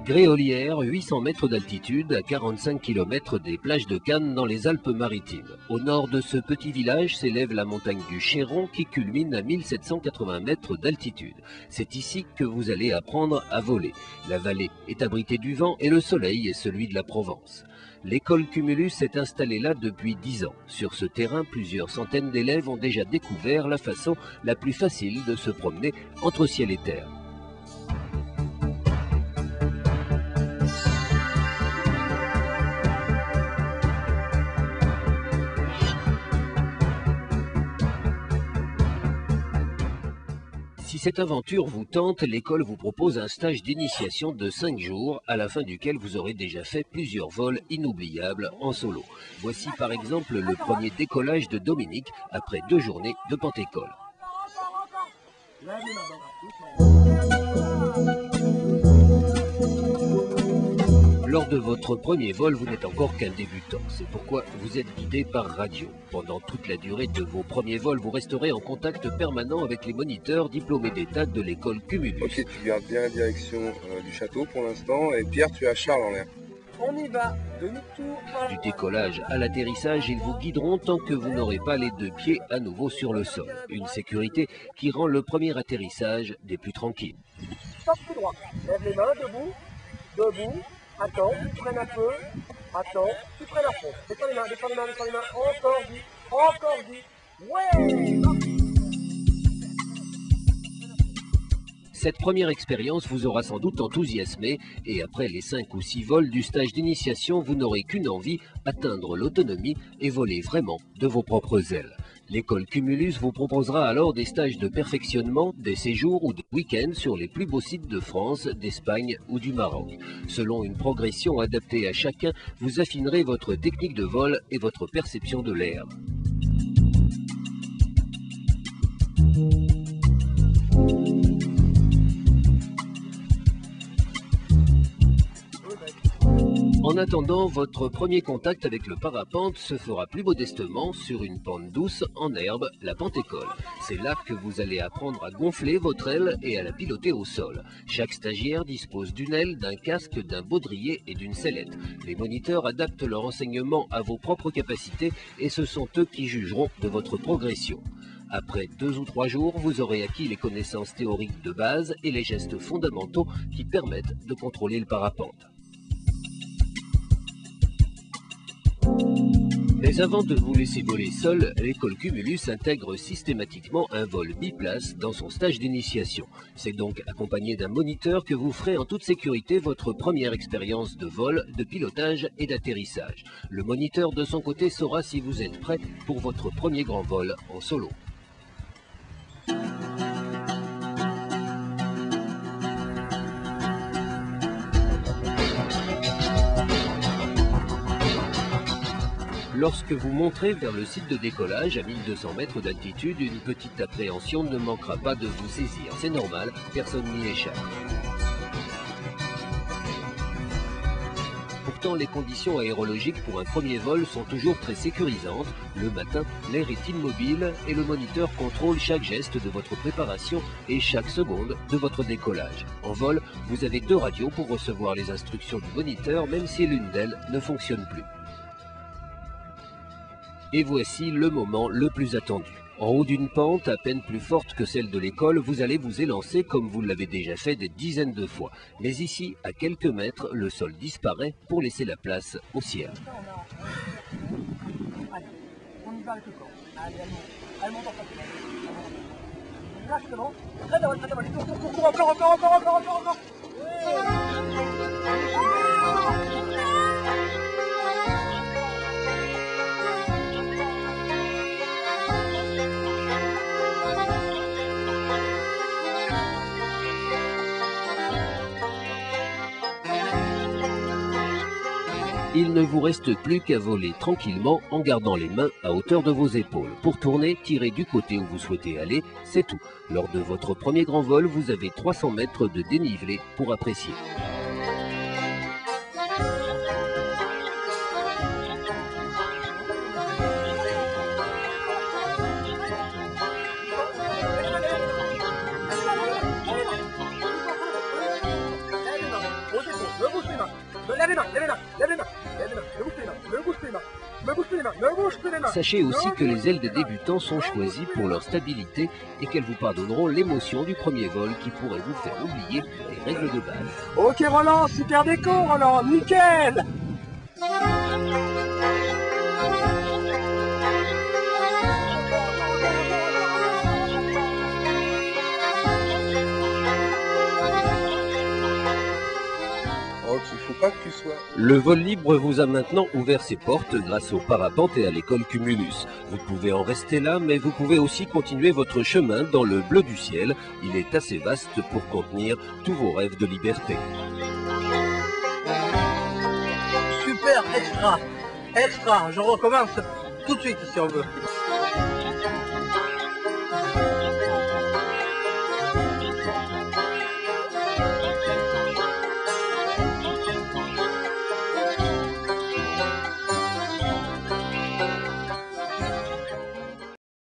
Gréolières, 800 mètres d'altitude, à 45 km des plages de Cannes dans les Alpes-Maritimes. Au nord de ce petit village s'élève la montagne du Chéron qui culmine à 1780 mètres d'altitude. C'est ici que vous allez apprendre à voler. La vallée est abritée du vent et le soleil est celui de la Provence. L'école Cumulus est installée là depuis 10 ans. Sur ce terrain, plusieurs centaines d'élèves ont déjà découvert la façon la plus facile de se promener entre ciel et terre. Si cette aventure vous tente, l'école vous propose un stage d'initiation de 5 jours, à la fin duquel vous aurez déjà fait plusieurs vols inoubliables en solo. Voici par exemple le premier décollage de Dominique après 2 journées de Pentecôte. Lors de votre premier vol, vous n'êtes encore qu'un débutant. C'est pourquoi vous êtes guidé par radio. Pendant toute la durée de vos premiers vols, vous resterez en contact permanent avec les moniteurs diplômés d'État de l'école Cumulus. Ok, tu gardes bien la direction du château pour l'instant. Et Pierre, tu as Charles en l'air. On y va, demi-tour. Du décollage à l'atterrissage, ils vous guideront tant que vous n'aurez pas les 2 pieds à nouveau sur le sol. Une sécurité qui rend le premier atterrissage des plus tranquilles. Stop tout droit. Lève les mains, debout, debout. Attends, tu prennes un peu. Attends, tu prennes à fond. Descends les mains, descends les mains, descends les mains. Encore dit. Ouais! Cette première expérience vous aura sans doute enthousiasmé et après les 5 ou 6 vols du stage d'initiation, vous n'aurez qu'une envie, atteindre l'autonomie et voler vraiment de vos propres ailes. L'école Cumulus vous proposera alors des stages de perfectionnement, des séjours ou des week-ends sur les plus beaux sites de France, d'Espagne ou du Maroc. Selon une progression adaptée à chacun, vous affinerez votre technique de vol et votre perception de l'air. En attendant, votre premier contact avec le parapente se fera plus modestement sur une pente douce en herbe, la Pentecôte. C'est là que vous allez apprendre à gonfler votre aile et à la piloter au sol. Chaque stagiaire dispose d'une aile, d'un casque, d'un baudrier et d'une sellette. Les moniteurs adaptent leur enseignement à vos propres capacités et ce sont eux qui jugeront de votre progression. Après 2 ou 3 jours, vous aurez acquis les connaissances théoriques de base et les gestes fondamentaux qui permettent de contrôler le parapente. Mais avant de vous laisser voler seul, l'école Cumulus intègre systématiquement un vol biplace dans son stage d'initiation. C'est donc accompagné d'un moniteur que vous ferez en toute sécurité votre première expérience de vol, de pilotage et d'atterrissage. Le moniteur de son côté saura si vous êtes prêt pour votre premier grand vol en solo. Lorsque vous monterez vers le site de décollage à 1200 mètres d'altitude, une petite appréhension ne manquera pas de vous saisir. C'est normal, personne n'y échappe. Pourtant, les conditions aérologiques pour un premier vol sont toujours très sécurisantes. Le matin, l'air est immobile et le moniteur contrôle chaque geste de votre préparation et chaque seconde de votre décollage. En vol, vous avez 2 radios pour recevoir les instructions du moniteur, même si l'une d'elles ne fonctionne plus. Et voici le moment le plus attendu. En haut d'une pente à peine plus forte que celle de l'école, vous allez vous élancer comme vous l'avez déjà fait des dizaines de fois. Mais ici, à quelques mètres, le sol disparaît pour laisser la place au ciel. Allez, on y va avec le corps. Allez, elle monte en face. Exactement. Très bien, très bien. Encore. Il ne vous reste plus qu'à voler tranquillement en gardant les mains à hauteur de vos épaules. Pour tourner, tirez du côté où vous souhaitez aller, c'est tout. Lors de votre premier grand vol, vous avez 300 mètres de dénivelé pour apprécier. lève les mains, lève les mains, lève les mains, lève les mains, ne bouge plus les mains, ne bouge plus les mains, ne bouge plus les mains, ne bouge plus les mains. Sachez aussi que les ailes des débutants sont choisies pour leur stabilité et qu'elles vous pardonneront l'émotion du premier vol qui pourrait vous faire oublier les règles de base. Ok Roland, super déco Roland, nickel. Oh, il faut pas que tu sois... Le vol libre vous a maintenant ouvert ses portes grâce au parapente et à l'école Cumulus. Vous pouvez en rester là, mais vous pouvez aussi continuer votre chemin dans le bleu du ciel. Il est assez vaste pour contenir tous vos rêves de liberté. Super, extra, extra, je recommence tout de suite si on veut.